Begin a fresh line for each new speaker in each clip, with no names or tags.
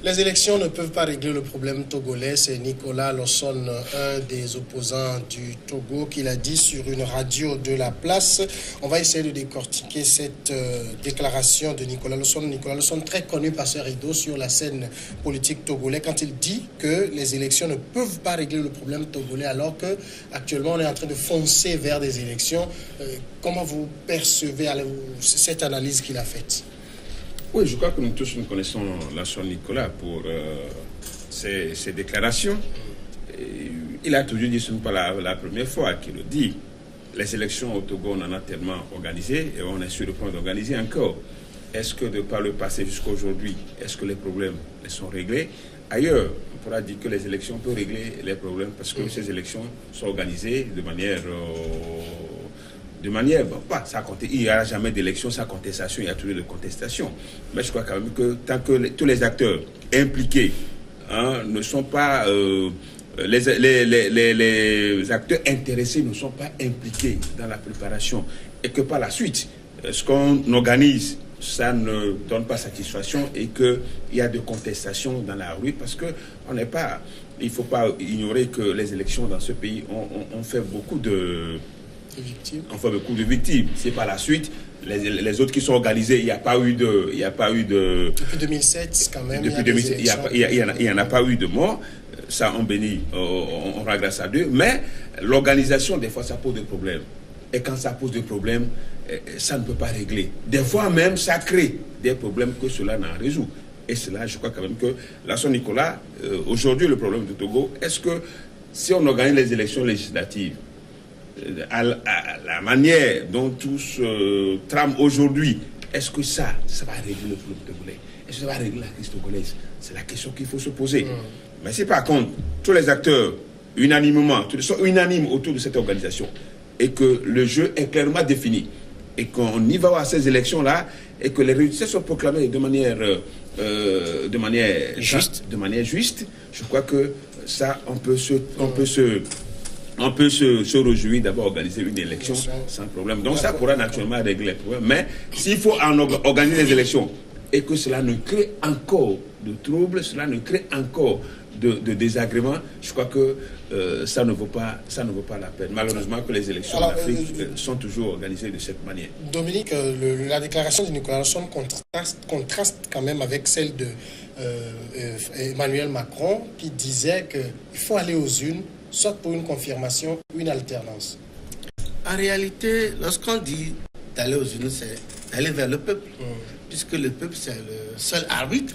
Les élections ne peuvent pas régler le problème togolais. C'est Nicolas Losson, un des opposants du Togo, qui l'a dit sur une radio de la place. On va essayer de décortiquer cette déclaration de Nicolas Losson. Nicolas Losson, très connu par ses rideaux sur la scène politique togolaise, quand il dit que les élections ne peuvent pas régler le problème togolais, alors qu'actuellement on est en train de foncer vers des élections. Comment vous percevez cette analyse qu'il a faite?
Oui, je crois que nous tous nous connaissons Losson Nicolas pour ses déclarations. Et il a toujours dit, ce n'est pas la première fois qu'il le dit. Les élections au Togo, on en a tellement organisé et on est sur le point d'organiser encore. Est-ce que de par le passé jusqu'à aujourd'hui, est-ce que les problèmes sont réglés? Ailleurs, on pourra dire que les élections peuvent régler les problèmes parce que ces élections sont organisées de manière... bon, pas, ça compte, il n'y aura jamais d'élection sans contestation, il y a toujours de contestation. Mais je crois quand même que tant que tous les acteurs impliqués ne sont pas... les acteurs intéressés ne sont pas impliqués dans la préparation et que par la suite, ce qu'on organise, ça ne donne pas satisfaction et qu'il y a de contestations dans la rue parce que on n'est pas... Il ne faut pas ignorer que les élections dans ce pays ont fait beaucoup de... On fait beaucoup de victimes. C'est par la suite, les autres qui sont organisés, il n'y a pas eu de...
Depuis 2007, quand même.
Depuis 2007, il n'y en a pas eu de mort. Ça, on bénit, on rend grâce à Dieu. Mais l'organisation, des fois, ça pose des problèmes. Et quand ça pose des problèmes, ça ne peut pas régler. Des fois même, ça crée des problèmes que cela n'en résout. Et cela, je crois quand même que Losson Nicolas, aujourd'hui, le problème du Togo, est-ce que si on organise les élections législatives, à la manière dont tout se trame aujourd'hui, est-ce que ça va régler le problème togolais? Est-ce que ça va régler la crise togolaise? C'est la question qu'il faut se poser. Mais si par contre, tous les acteurs, unanimement, sont unanimes autour de cette organisation, et que le jeu est clairement défini, et qu'on y va à ces élections-là, et que les résultats sont proclamés de manière juste, je crois que ça, on peut se réjouir d'avoir organisé une élection sans problème. Donc ça pourra naturellement régler les problèmes. Mais s'il faut organiser les élections et que cela ne crée encore de troubles, cela ne crée encore de désagréments, je crois que ça ne vaut pas la peine. Malheureusement que les élections en Afrique sont toujours organisées de cette manière.
Dominique, la déclaration de Nicolas Losson contraste quand même avec celle de Emmanuel Macron qui disait qu'il faut aller aux urnes, soit pour une confirmation ou une alternance.
En réalité, lorsqu'on dit d'aller aux urnes, c'est d'aller vers le peuple. Puisque le peuple, c'est le seul arbitre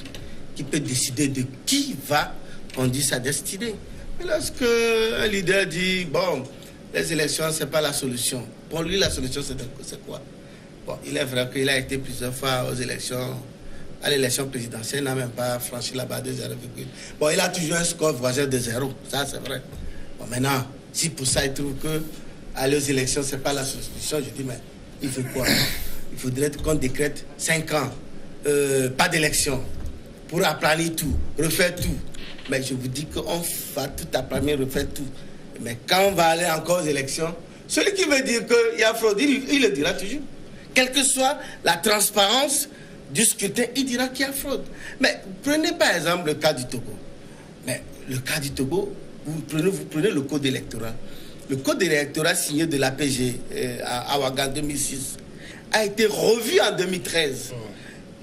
qui peut décider de qui va conduire sa destinée. Mais lorsque un leader dit, bon, les élections, ce n'est pas la solution. Pour lui, la solution, c'est quoi? Bon, il est vrai qu'il a été plusieurs fois aux élections. À l'élection présidentielle, il n'a même pas franchi la barre de 0,1. Bon, il a toujours un score voisin de 0. Ça, c'est vrai. Bon, maintenant, si pour ça, il trouve que aller aux élections, ce n'est pas la solution, je dis, mais il faut quoi? Il faudrait qu'on décrète 5 ans, pas d'élection, pour aplanir tout, refaire tout. Mais je vous dis qu'on va tout aplanir, refaire tout. Mais quand on va aller encore aux élections, celui qui veut dire qu'il y a fraude, il le dira toujours. Quelle que soit la transparence du scrutin, il dira qu'il y a fraude. Mais prenez par exemple le cas du Togo. Mais le cas du Togo, vous prenez le code électoral. Le code électoral signé de l'APG à Ouaga en 2006 a été revu en 2013.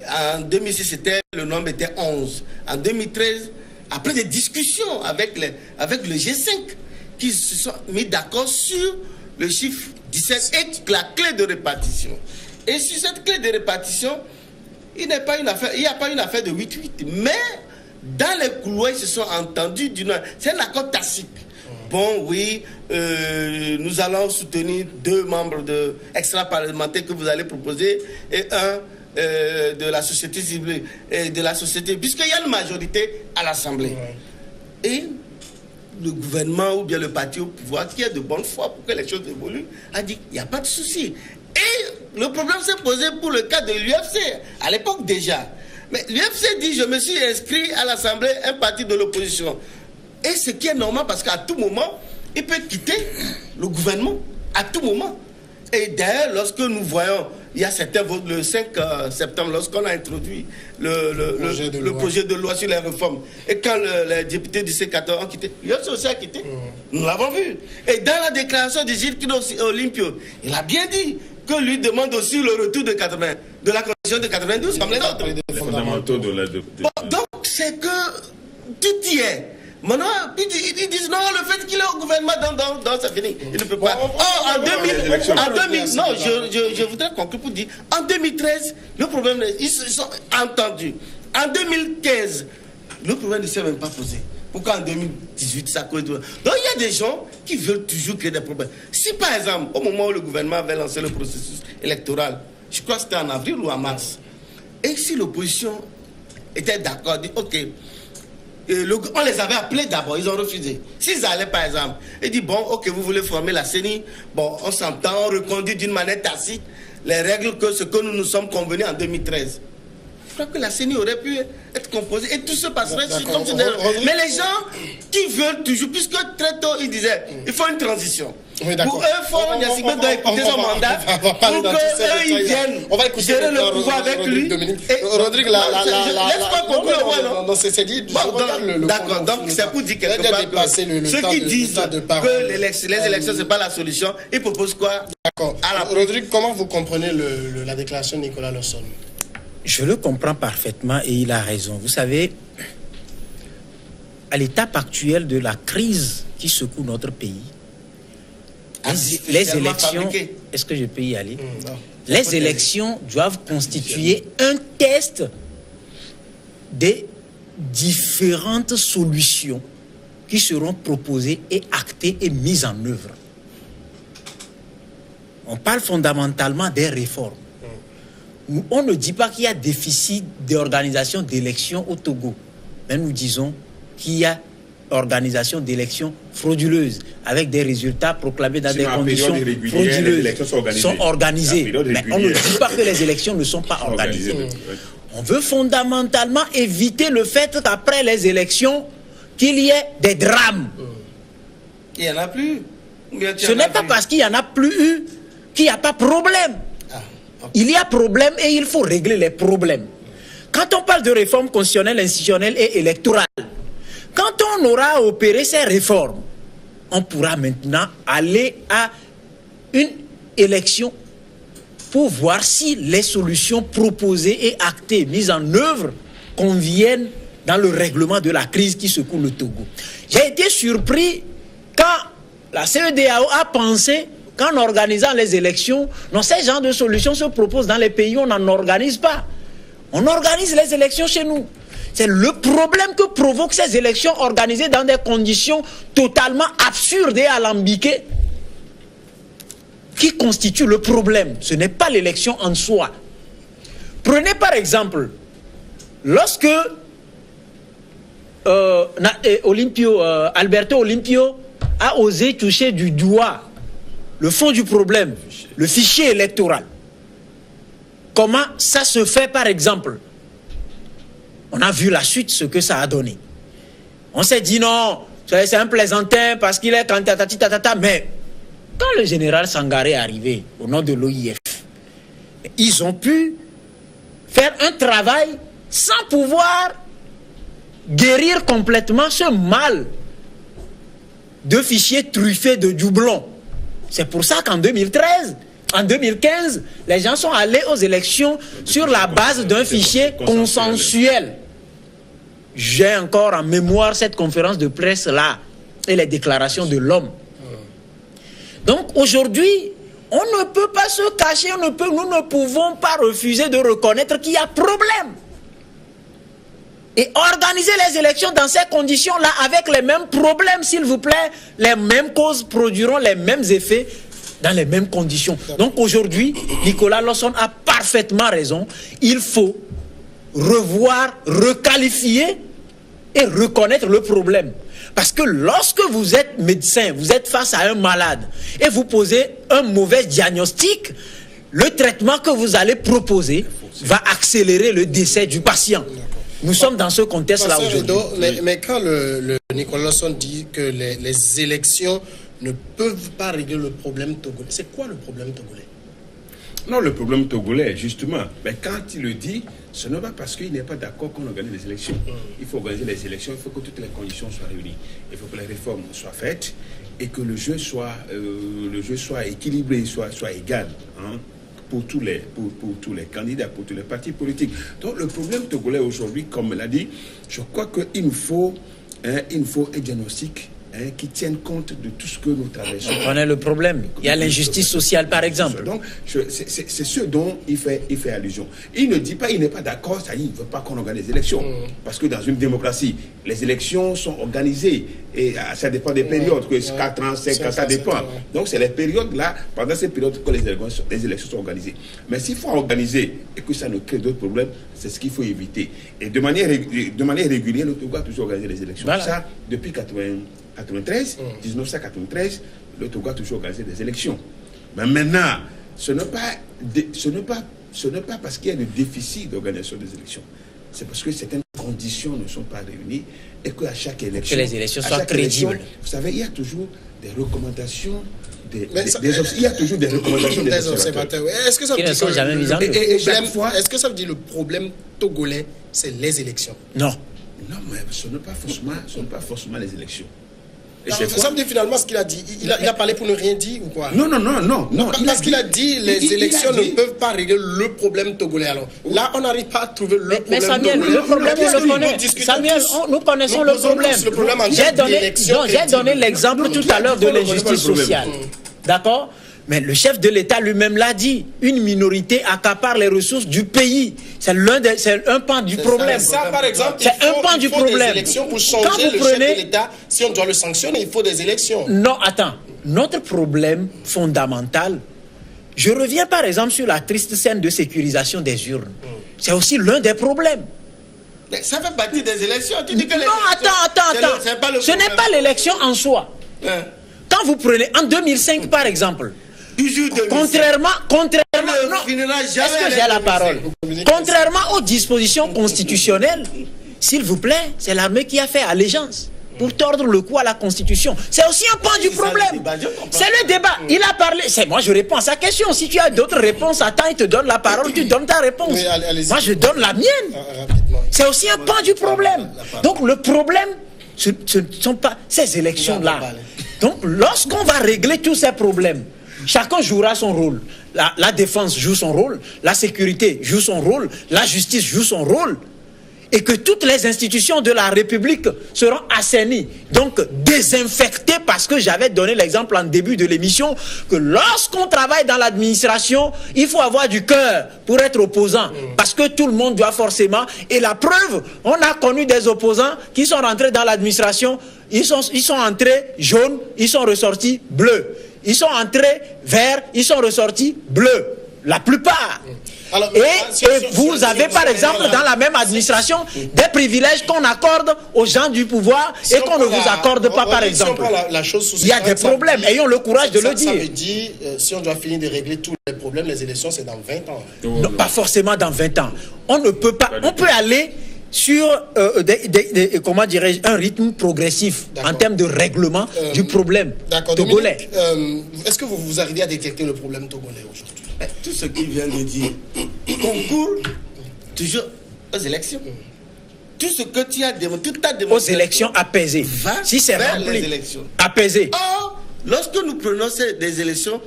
En 2006, le nombre était 11. En 2013, après des discussions avec le G5, qui se sont mis d'accord sur le chiffre 17 et la clé de répartition. Et sur cette clé de répartition, il n'y a pas une affaire de 8-8. Mais dans les couloirs, ils se sont entendus. C'est un accord tacite. Bon, oui, nous allons soutenir 2 membres extra-parlementaires que vous allez proposer et un de la société civile, puisqu'il y a une majorité à l'Assemblée. Et le gouvernement ou bien le parti au pouvoir, qui est de bonne foi pour que les choses évoluent, a dit il n'y a pas de souci. Et le problème s'est posé pour le cas de l'UFC, à l'époque déjà. Mais l'UFC dit je me suis inscrit à l'Assemblée, un parti de l'opposition. Et ce qui est normal parce qu'à tout moment, il peut quitter le gouvernement. À tout moment. Et d'ailleurs, lorsque nous voyons, il y a certains votes le 5 septembre, lorsqu'on a introduit le projet de loi sur les réformes, et quand les députés du C14 ont quitté, l'UFC aussi a quitté. Nous l'avons vu. Et dans la déclaration de Gilles Olympio, il a bien dit que lui demande aussi le retour de la Constitution de 92, comme les autres.
Les fondamentaux de la...
Donc, c'est que tout y est. Maintenant, ils disent non, le fait qu'il est au gouvernement, c'est fini. Il ne peut pas. En 2000, non, je voudrais conclure pour dire, en 2013, le problème, ils se sont entendus. En 2015, le problème ne s'est même pas posé. Pourquoi en 2018, ça cause de... Donc, il y a des gens qui veulent toujours créer des problèmes. Si, par exemple, au moment où le gouvernement avait lancé le processus électoral, je crois que c'était en avril ou en mars, et si l'opposition était d'accord, dit, OK, on les avait appelés d'abord, ils ont refusé. S'ils allaient par exemple, ils disent bon, ok, vous voulez former la CENI, bon, on s'entend, on reconduit d'une manière tacite les règles que ce que nous nous sommes convenus en 2013. Je crois que la CENI aurait pu être composée et tout se passerait comme si... Mais les gens qui veulent toujours, puisque très tôt ils disaient, il faut une transition.
Oui,
pour eux, Faure Gnassingbé doit écouter son mandat pour qu'eux, ils viennent gérer le pouvoir avec lui.
Rodrigue,
laisse-moi conclure.
Non, c'est dit.
D'accord, donc c'est pour dire quelque part que ceux qui disent que les élections, ce n'est pas la solution, ils proposent quoi?
D'accord. Rodrigue, comment vous comprenez la déclaration de Nicolas Lawson?
Je le comprends parfaitement et il a raison. Vous savez, à l'étape actuelle de la crise qui secoue notre pays, les élections, est-ce que je peux y aller? Les élections doivent constituer un test des différentes solutions qui seront proposées et actées et mises en œuvre. On parle fondamentalement des réformes. On ne dit pas qu'il y a déficit d'organisation d'élections au Togo, mais nous disons qu'il y a organisation d'élections frauduleuses avec des résultats proclamés dans des conditions frauduleuses sont organisées. Mais on ne dit pas que les élections ne sont pas organisées. On veut fondamentalement éviter le fait qu'après les élections, qu'il y ait des drames.
Il n'y en a plus.
Ce n'est pas parce qu'il n'y en a plus eu qu'il n'y a pas de problème. Il y a problème et il faut régler les problèmes. Quand on parle de réforme constitutionnelle, institutionnelle et électorale, quand on aura opéré ces réformes, on pourra maintenant aller à une élection pour voir si les solutions proposées et actées, mises en œuvre, conviennent dans le règlement de la crise qui secoue le Togo. J'ai été surpris quand la CEDEAO a pensé qu'en organisant les élections, non, ces genres de solutions se proposent dans les pays où on n'en organise pas. On organise les élections chez nous. C'est le problème que provoquent ces élections organisées dans des conditions totalement absurdes et alambiquées qui constituent le problème. Ce n'est pas l'élection en soi. Prenez par exemple, lorsque Alberto Olympio a osé toucher du doigt le fond du problème, le fichier électoral. Comment ça se fait par exemple? On a vu la suite, ce que ça a donné. On s'est dit non, c'est un plaisantin parce qu'il est candidat, mais quand le général Sangaré est arrivé au nom de l'OIF, ils ont pu faire un travail sans pouvoir guérir complètement ce mal de fichiers truffés de doublons. C'est pour ça qu'en 2013, en 2015, les gens sont allés aux élections sur la base d'un fichier consensuel. J'ai encore en mémoire cette conférence de presse-là et les déclarations de l'homme. Donc aujourd'hui, on ne peut pas se cacher, nous ne pouvons pas refuser de reconnaître qu'il y a problème. Et organiser les élections dans ces conditions-là, avec les mêmes problèmes, s'il vous plaît, les mêmes causes produiront les mêmes effets dans les mêmes conditions. Donc aujourd'hui, Nicolas Lawson a parfaitement raison. Il faut revoir, requalifier et reconnaître le problème. Parce que lorsque vous êtes médecin, vous êtes face à un malade et vous posez un mauvais diagnostic, le traitement que vous allez proposer va accélérer le décès du patient. Nous sommes dans ce contexte-là aujourd'hui.
Mais quand le Nicolas Lawson dit que les élections ne peuvent pas régler le problème togolais. C'est quoi le problème togolais?
Non, le problème togolais, justement, mais quand il le dit, ce n'est pas parce qu'il n'est pas d'accord qu'on organise les élections. Il faut organiser les élections, il faut que toutes les conditions soient réunies. Il faut que les réformes soient faites et que le jeu soit équilibré, soit égal. Hein, pour tous les candidats, pour tous les partis politiques. Donc le problème togolais aujourd'hui, comme l'a dit, je crois qu'il nous faut un diagnostic qui tienne compte de tout ce que nous traversons.
On a le problème. Il y a l'injustice sociale, par exemple.
Donc, c'est ce dont il fait allusion. Il ne dit pas, il n'est pas d'accord, ça y est, il ne veut pas qu'on organise les élections. Parce que dans une démocratie, les élections sont organisées et ça dépend des périodes, que 4 ans, 5 ans, ça dépend. Donc, c'est les périodes-là, pendant ces périodes que les élections sont organisées. Mais s'il faut organiser et que ça ne crée d'autres problèmes, c'est ce qu'il faut éviter. Et de manière régulière, le Togo a toujours organisé les élections. Voilà. Ça, depuis 1993, le Togo a toujours organisé des élections. Mais maintenant, ce n'est pas parce qu'il y a un déficit d'organisation des élections. C'est parce que certaines conditions ne sont pas réunies et qu'à chaque élection...
Que les élections soient crédibles.
Vous savez, il y a toujours des recommandations... il y a toujours des recommandations des observateurs.
Est-ce que ça veut dire
sont jamais mises en œuvre.
Est-ce que ça veut dire le problème togolais, c'est les élections?
Non.
Non, mais ce n'est pas forcément les élections.
Ça veut dire finalement ce qu'il a dit. Il a parlé pour ne rien dire ou quoi?
Non.
Parce qu'il a dit les élections ne peuvent pas régler le problème togolais. Alors là, on n'arrive pas à trouver le problème.
Mais Samuel, le problème, on le connaît. Samuel, nous connaissons le problème. J'ai donné l'exemple tout à l'heure de l'injustice sociale. D'accord? Mais le chef de l'État lui-même l'a dit, une minorité accapare les ressources du pays. C'est un pan du problème.
Ça, par exemple,
c'est un pan du problème.
Des élections pour changer le chef de l'État. Si on doit le sanctionner, il faut des élections.
Non, attends. Notre problème fondamental, je reviens par exemple sur la triste scène de sécurisation des urnes. C'est aussi l'un des problèmes.
Mais ça fait partie des élections. Tu dis que
non, attends. Ce n'est pas l'élection en soi. Quand vous prenez, en 2005 par exemple, contrairement, est-ce que j'ai la parole? Contrairement aux dispositions constitutionnelles, s'il vous plaît, c'est l'armée qui a fait allégeance pour tordre le cou à la Constitution. C'est aussi un point du problème. C'est le débat. Il a parlé. Moi, je réponds à sa question. Si tu as d'autres réponses, attends, il te donne la parole, tu donnes ta réponse. Moi, je donne la mienne. C'est aussi un point du problème. Donc, le problème, ce ne sont pas ces élections-là. Donc, lorsqu'on va régler tous ces problèmes, chacun jouera son rôle. La défense joue son rôle, la sécurité joue son rôle, la justice joue son rôle. Et que toutes les institutions de la République seront assainies, donc désinfectées, parce que j'avais donné l'exemple en début de l'émission, que lorsqu'on travaille dans l'administration, il faut avoir du cœur pour être opposant, parce que tout le monde doit forcément, et la preuve, on a connu des opposants qui sont rentrés dans l'administration, ils sont entrés jaunes, ils sont ressortis bleus. Ils sont entrés verts, ils sont ressortis bleus. La plupart. Alors, et vous avez par exemple dans la même administration des privilèges qu'on accorde aux gens du pouvoir et qu'on ne vous accorde pas par exemple. Il y a des problèmes, ayons le courage de le dire.
Ça veut dire, si on doit finir de régler tous les problèmes, les élections c'est dans 20 ans.
Non, pas forcément dans 20 ans. On ne peut pas, on peut aller sur comment dirais-je, un rythme progressif en termes de règlement du problème togolais.
Est-ce que vous arrivez à détecter le problème togolais aujourd'hui?
Tout ce qu'il vient de dire concourt toujours aux élections. Tout ce que tu as démontré,
aux élections apaisées. Si c'est rempli, apaisé.
Or, lorsque nous prenons des élections,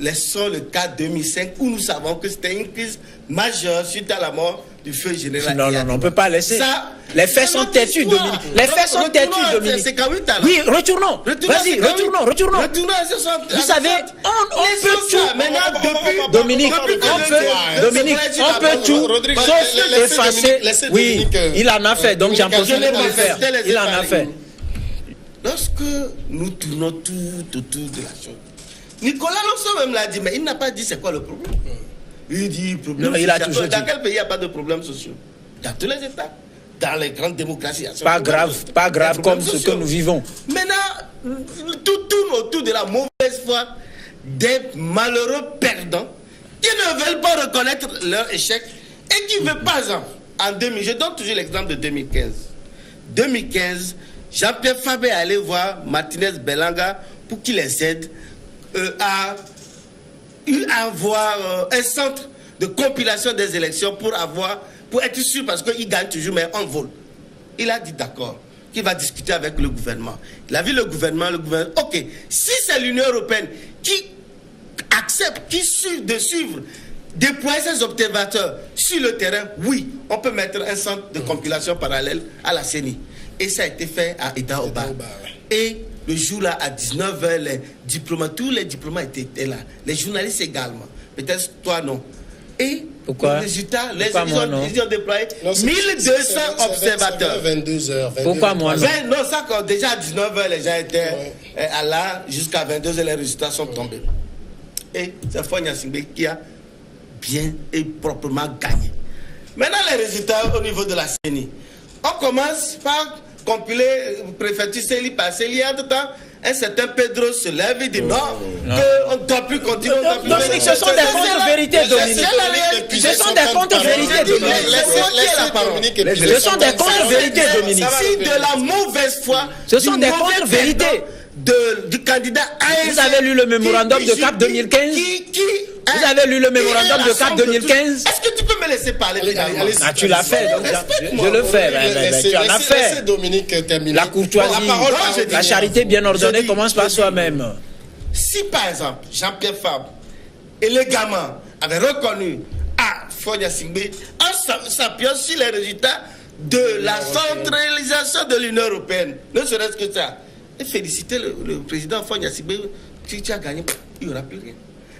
laissons le cas 2005 où nous savons que c'était une crise majeure suite à la mort du feu général.
Non, on ne peut pas laisser. Les faits sont têtus, Dominique. Les faits sont têtus, Dominique. Oui, retournons. Vas-y, retournons. Vous savez, on peut tout. Dominique, on peut tout. Sauf effacer. Oui, il en a fait. Donc j'en profite pour le faire. Il en a fait.
Lorsque nous tournons tout autour de la chose, Nicolas Lopson même l'a dit, mais il n'a pas dit c'est quoi le problème. Il dit problème social. Dans quel pays il n'y a pas de problèmes sociaux? Dans tous les États. Dans les grandes démocraties.
Pas grave comme ce que nous vivons.
Maintenant, tout tourne autour de la mauvaise foi des malheureux perdants qui ne veulent pas reconnaître leur échec et qui ne veulent pas en 2000. Je donne toujours l'exemple de 2015. 2015, Jean-Pierre Fabre est allé voir Martinez Belanga pour qu'il les aide à avoir un centre de compilation des élections pour être sûr, parce qu'il gagne toujours, mais en vol. Il a dit d'accord, qu'il va discuter avec le gouvernement. Il a vu le gouvernement, ok, si c'est l'Union européenne qui accepte, de suivre, déployer ses observateurs sur le terrain, oui, on peut mettre un centre de compilation parallèle à la CENI. Et ça a été fait à Eda-Oba. Et le jour-là, à 19h, tous les diplomates étaient là. Les journalistes également. Peut-être toi, non. Et
pourquoi?
le résultat, ils ont déployé
1200
observateurs.
22h.
Pourquoi moi non?
Non, ça, quand déjà à 19h, les gens étaient là, jusqu'à 22h, les résultats sont tombés. Et c'est Fonya Singbe qui a bien et proprement gagné. Maintenant, les résultats au niveau de la CENI. On commence par compiler préfecture Célie par Célie. En tout temps, un certain Pedro se lève et dit non, qu'on ne doit plus continuer.
Dominique, ce sont des contre-vérités, Dominique. Ce sont des contre-vérités, Dominique. Ce sont des contre-vérités, Dominique.
Si de la mauvaise foi,
ce sont des contre-vérités
du candidat ASC.
Vous avez lu le mémorandum de CAP 2015? Vous avez lu le mémorandum de CAP 2015?
Est-ce que tu peux me laisser parler?
Ah, tu l'as fait, donc je le fais. Tu en as fait.
Dominique terminer.
La courtoisie, la charité bien ordonnée commence par soi-même.
Si par exemple, Jean-Pierre Fabre, élégamment, avait reconnu à Fonya Singbe en s'appuyant sur les résultats de la centralisation de l'Union européenne, ne serait-ce que ça, et féliciter le président Fonya Singbe, tu as gagné, il n'y aura plus rien.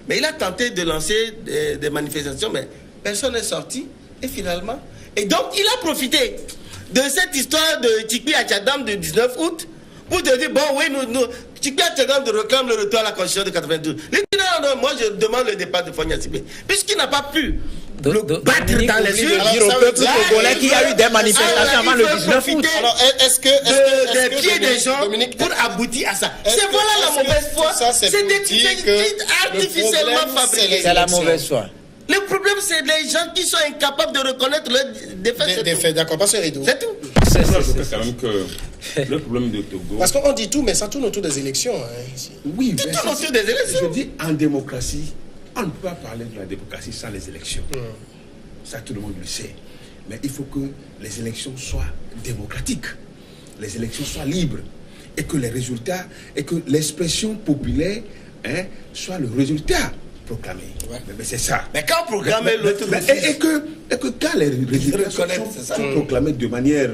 Mais il a tenté de lancer des manifestations, mais personne n'est sorti. Et finalement... Et donc, il a profité de cette histoire de Tchikpi Achadam du 19 août pour te dire, bon, oui, Tchikpi Achadam réclame le retour à la Constitution de 92. Il dit, non, moi, je demande le départ de Fonya Singbe. Puisqu'il n'a pas pu battre dans les yeux.
Dire au peuple congolais qu'il y a eu des manifestations avant le 19 août.
Alors, est-ce que
des pieds des gens pour aboutir à ça? C'est voilà la mauvaise foi. C'est des titres artificiellement fabriqués.
C'est la mauvaise foi.
Le problème, c'est les gens qui sont incapables de reconnaître leurs défaites.
D'accord, pas sur Rideau.
C'est tout.
Je crois quand même que le problème de Togo...
Parce qu'on dit tout, mais ça tourne autour des élections.
Oui,
tout tourne autour des élections.
Je dis, en démocratie, on ne peut pas parler de la démocratie sans les élections. Ça, tout le monde le sait. Mais il faut que les élections soient démocratiques, les élections soient libres, et que les résultats, et que l'expression populaire soit le résultat proclamé. Mais c'est ça.
Mais quand proclamer l'autre...
Et que quand les résultats sont proclamés de manière...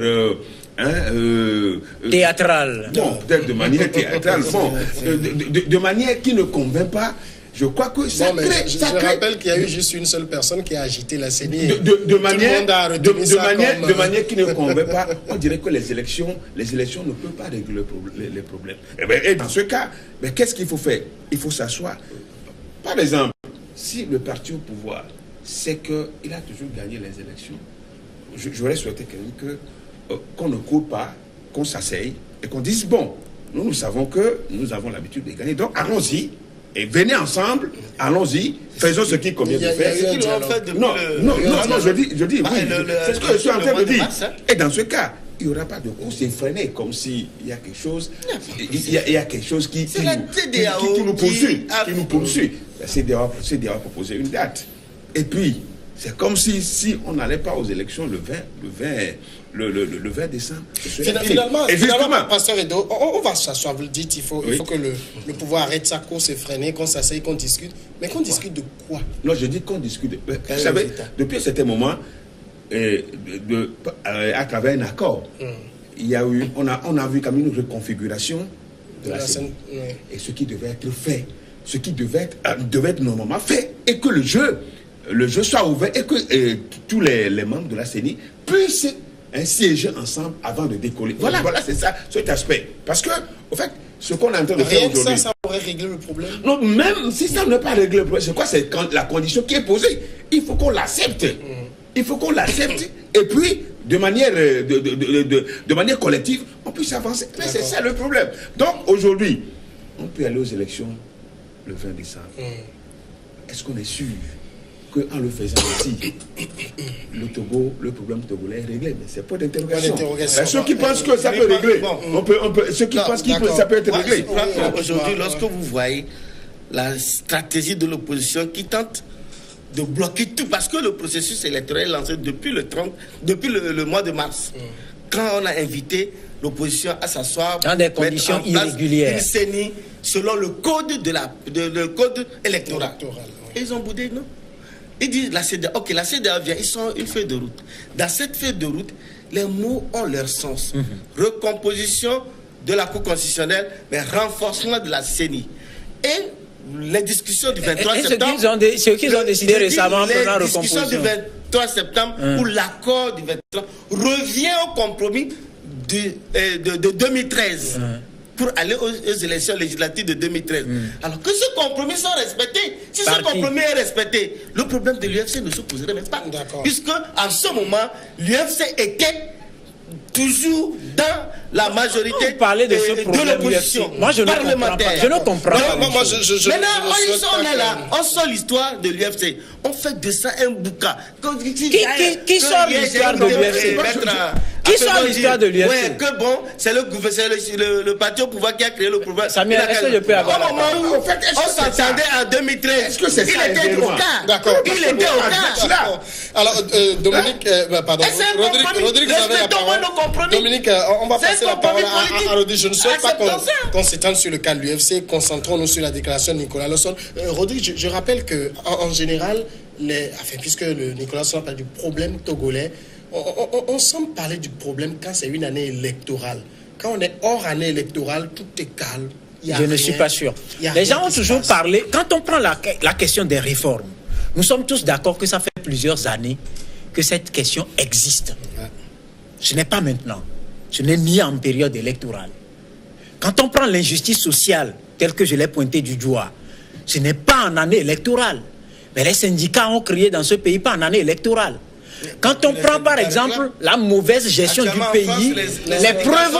théâtrale.
Non, peut-être de manière théâtrale. Bon, de manière qui ne convainc pas. Je crois que ça crée...
Je rappelle qu'il y a eu juste une seule personne qui a agité la CENI.
De manière qui ne convainc pas, on dirait que les élections ne peuvent pas régler les problèmes. Et dans ce cas, qu'est-ce qu'il faut faire? Il faut s'asseoir. Par exemple, si le parti au pouvoir sait qu'il a toujours gagné les élections, j'aurais souhaité quand même qu'on ne court pas, qu'on s'asseye et qu'on dise, bon, nous savons que nous avons l'habitude de gagner, donc allons-y. Et venez ensemble, allons-y, faisons ce qui convient de faire. Non, je dis, oui, c'est ce que je suis en train de dire. Et dans ce cas, il n'y aura pas de course effrénée, comme s'il y a quelque chose, il y a quelque chose qui nous poursuit. La CEDEAO a proposé une date. Et puis, c'est comme si on n'allait pas aux élections le 20 décembre.
Finalement, Pasteur Edo, on va s'asseoir, vous le dites, il faut que le pouvoir arrête sa course effrénée, qu'on s'asseye, qu'on discute. Mais qu'on discute de quoi?
Non, je dis qu'on discute. Vous savez, depuis un certain moment, à travers un accord, il y a eu, on a vu comme une reconfiguration de la scène. Et ce qui devait être fait, ce qui devait être normalement fait, et que le jeu soit ouvert, et que tous les membres de la CENI puissent siéger ensemble avant de décoller. Voilà, c'est ça, cet aspect. Parce que, au fait, ce qu'on est en train de faire aujourd'hui...
ça pourrait régler le problème.
Non, même si ça ne peut pas régler le problème, c'est quoi? C'est la condition qui est posée. Il faut qu'on l'accepte. Il faut qu'on l'accepte. Et puis, de manière collective, on puisse avancer. Mais c'est ça le problème. Donc, aujourd'hui, on peut aller aux élections le 20 décembre. Est-ce qu'on est sûr qu'en le faisant aussi, le Togo, le problème togolais est réglé. Mais c'est pas d'interrogation. Ceux qui pensent que ça peut régler, ceux qui pensent que ça peut être réglé.
Aujourd'hui, lorsque vous voyez la stratégie de l'opposition qui tente de bloquer tout, parce que le processus électoral est lancé depuis le mois de mars, quand on a invité l'opposition à s'asseoir
dans des conditions irrégulières,
une CENI selon le code le code électoral. Et ils ont boudé, non? Ils disent la CEDEAO, ok, la CEDEAO vient, ils sont une feuille de route. Dans cette feuille de route, les mots ont leur sens. Recomposition de la Cour constitutionnelle, mais renforcement de la CENI. Et les discussions du 23 septembre...
Ce qu'ils ont décidé récemment pour la recomposition.
Les discussions du 23 septembre, où l'accord du 23 revient au compromis de 2013. Pour aller aux élections législatives de 2013. Alors que ce compromis soit respecté. Si ce compromis est respecté, le problème de l'UFC ne se poserait même pas. Puisque en ce moment, l'UFC était toujours dans la majorité de l'opposition.
Moi, je ne comprends pas. Je ne comprends pas.
Maintenant, on sort l'histoire de l'UFC. On fait de ça un bouquin.
Qui sort l'histoire de l'UFC? Qui sort l'histoire de l'UFC?
Oui, que bon, c'est le parti au pouvoir qui a créé le pouvoir.
Samuel, est-ce que je peux avoir
au moment où on s'entendait en 2013,
est-ce que c'est ça?
Il était au cas.
D'accord.
Il était au cas.
Alors, Dominique, pardon. Rodrigue, vous avez la parole. Dominique, on va passer la parole à Rodrigue. Je ne souhaite pas qu'on s'étende sur le cas de l'UFC. Concentrons-nous sur la déclaration de Nicolas Lawson. Rodrigue, je rappelle qu'en général, puisque Nicolas Lawson parle du problème togolais, on semble parler du problème quand c'est une année électorale. Quand on est hors année électorale, tout est calme.
Je ne suis pas sûr. Les gens ont toujours parlé, quand on prend la question des réformes, nous sommes tous d'accord que ça fait plusieurs années que cette question existe. Ce n'est pas maintenant. Ce n'est ni en période électorale. Quand on prend l'injustice sociale, telle que je l'ai pointée du doigt, ce n'est pas en année électorale. Mais les syndicats ont crié dans ce pays pas en année électorale. Quand on prend par exemple la mauvaise gestion du pays, les preuves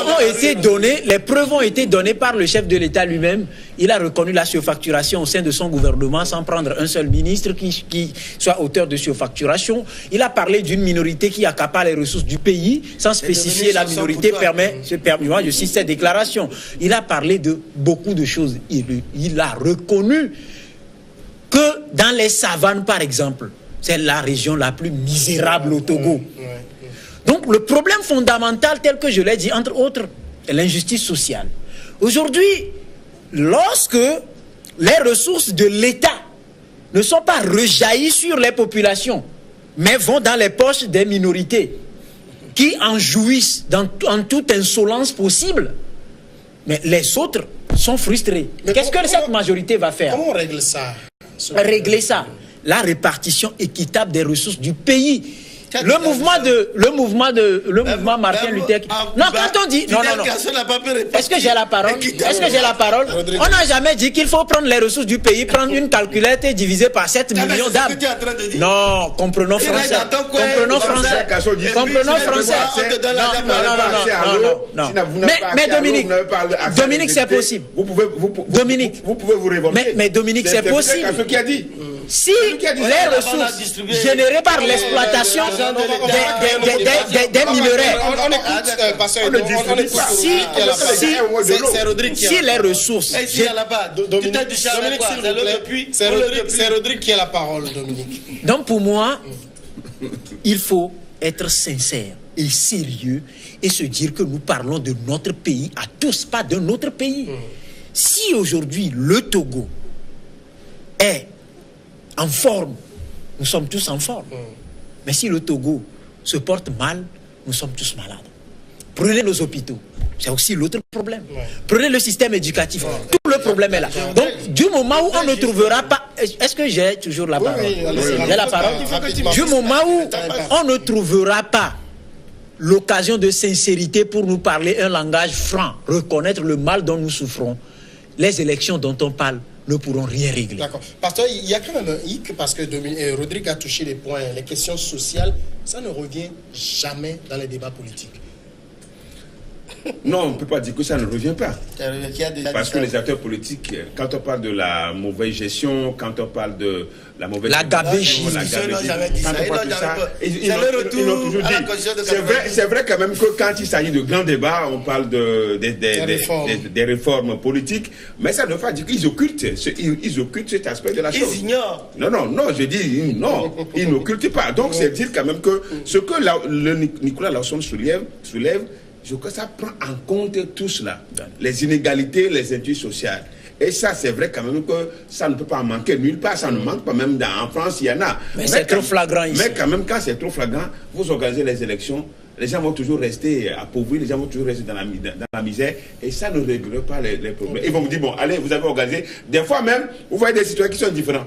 ont été données par le chef de l'État lui-même. Il a reconnu la surfacturation au sein de son gouvernement sans prendre un seul ministre qui soit auteur de surfacturation. Il a parlé d'une minorité qui accapare les ressources du pays sans spécifier la minorité moi je cite cette déclaration. Il a parlé de beaucoup de choses. Il a reconnu que dans les savanes par exemple, c'est la région la plus misérable au Togo. Donc le problème fondamental, tel que je l'ai dit, entre autres, est l'injustice sociale. Aujourd'hui, lorsque les ressources de l'État ne sont pas rejaillies sur les populations, mais vont dans les poches des minorités, qui en jouissent en toute insolence possible, mais les autres sont frustrés. Qu'est-ce que cette majorité va faire?
Comment on règle ça?
Régler ça, la répartition équitable des ressources du pays. Le mouvement Martin Luther King. Non, quand on dit non. Est-ce que j'ai la parole? On n'a jamais dit qu'il faut prendre les ressources du pays, prendre une calculette et diviser par 7 millions d'âmes. Non, comprenons français. Mais Dominique, c'est possible. Dominique,
vous pouvez vous révolter.
Mais Dominique, c'est possible. Si les ressources générées par l'exploitation des minerais, si les ressources,
c'est Rodrigue qui a la parole, Dominique.
Donc pour moi, il faut être sincère et sérieux et se dire que nous parlons de notre pays à tous, pas d'un autre pays. Si aujourd'hui le Togo est en forme, nous sommes tous en forme. Mais si le Togo se porte mal, nous sommes tous malades. Prenez nos hôpitaux, c'est aussi l'autre problème. Prenez le système éducatif, tout le problème est là. Donc, du moment où on ne trouvera pas... Est-ce que j'ai toujours la parole? J'ai la parole. Du moment où on ne trouvera pas l'occasion de sincérité pour nous parler un langage franc, reconnaître le mal dont nous souffrons, les élections dont on parle ne pourront rien régler.
D'accord. Pasteur, il y a quand même un hic parce que Rodrigue a touché les points, les questions sociales, ça ne revient jamais dans les débats politiques.
Non, on ne peut pas dire que ça ne revient pas.
Qui a déjà
Parce
dit
que
ça.
les acteurs politiques, quand on parle de la mauvaise gestion, quand on parle de la mauvaise...
La gabégie.
la
Ils n'ont
gabégie,
jamais dit
quand
ça.
on
Ils
parle de
n'ont
ça,
jamais pas.
ils
C'est
ont-
le retour
ils l'ont toujours
à la
dit.
Constitution de
C'est vrai,
90.
c'est vrai quand même que quand il s'agit de grands débats, on parle des réformes politiques, mais ça ne veut pas dire qu'ils occultent, ils occultent cet aspect de la chose.
Ils ignorent.
Non, je dis non, ils n'occultent pas. Donc c'est dire quand même que ce que Nicolas Lawson soulève, je crois que ça prend en compte tout cela, les inégalités, les injustices sociales. Et ça, c'est vrai quand même que ça ne peut pas manquer nulle part, ça ne manque pas, même en France, il y en a.
Mais c'est trop flagrant ici.
Mais quand même, quand c'est trop flagrant, vous organisez les élections, les gens vont toujours rester appauvris, les gens vont toujours rester dans la misère, et ça ne règle pas les problèmes. Ils vont vous dire, bon, allez, vous avez organisé. Des fois même, vous voyez des citoyens qui sont différents.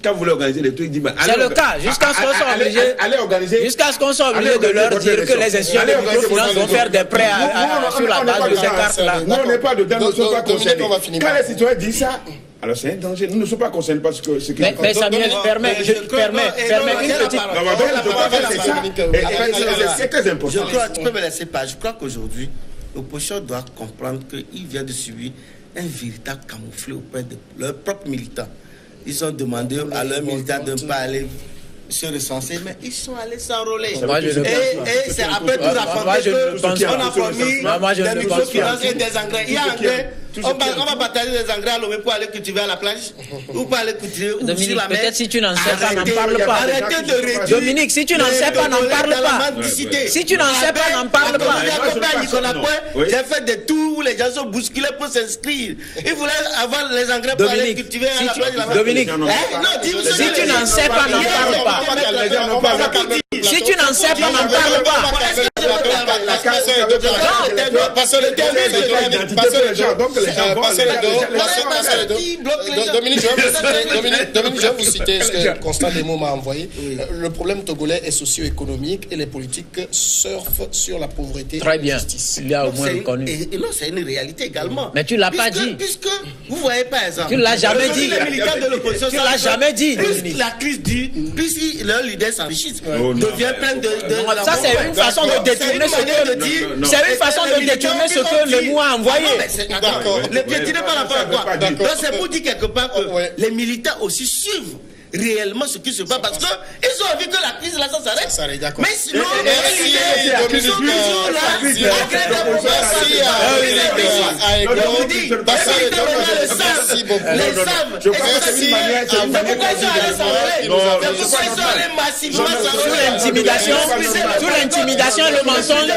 Quand vous voulez organiser les trucs, ils disent,
c'est le cas, jusqu'à ce qu'on soit obligé, jusqu'à ce qu'on soit obligé de leur dire que les institutions de microfinance vont faire des prêts sur la base de ces cartes-là.
Nous, on n'est pas dedans, nous ne sommes pas concernés.
on va finir.
Quand les citoyens disent ça, alors c'est un danger. Nous ne sommes pas concernés parce que ce qui...
Mais Samuel, permets une petite...
C'est très important.
Tu peux me laisser pas. Je crois qu'aujourd'hui, l'opposition doit comprendre qu'il vient de subir un véritable camouflet auprès de leurs propres militants. Ils ont demandé à leurs militants de ne pas aller se recenser, mais ils sont allés s'enrôler.
Moi, je ne pense pas.
Et c'est après tout raconté qu'on a promis des microfinances et des engrais. Il y a engrais. On va partager des engrais à Lomé pour aller cultiver à la plage ou pour aller cultiver sur
Dominique,
la mer.
peut-être si tu n'en sais pas, n'en parle pas.
Arrêtez de réduire.
Dominique, si tu n'en sais pas, n'en parle pas. Si tu n'en sais pas, n'en parle pas.
J'ai fait des tours où les gens sont bousculés pour s'inscrire. Ils voulaient avoir les engrais pour aller cultiver à la plage.
Dominique, si tu n'en sais pas, n'en parle pas. Si tu n'en sais pas, n'en parle pas.
Dominique, je vais vous citer ce que Constant Demo m'a envoyé. Le problème togolais est socio-économique et les politiques surfent sur la pauvreté.
Très bien.
Justice.
Il y a au moins reconnu.
Et non, c'est une réalité également.
Mais tu l'as pas dit.
Puisque vous voyez par exemple.
Tu l'as jamais dit.
Les militants de l'opposition.
Tu l'as jamais dit.
Plus la crise dure, plus leurs leaders s'enrichissent. Devient plein de.
Ça, c'est une façon de détourner ce que. C'est une façon de détourner ce que le mot a envoyé.
D'accord.
Le piétiner par rapport à quoi? Donc c'est pour dire quelque part que les militants aussi suivent réellement ce qui se passe parce que ils ont envie que la crise là ça s'arrête.
D'accord.
Mais sinon ils sont toujours là.
Sous l'intimidation et le mensonge.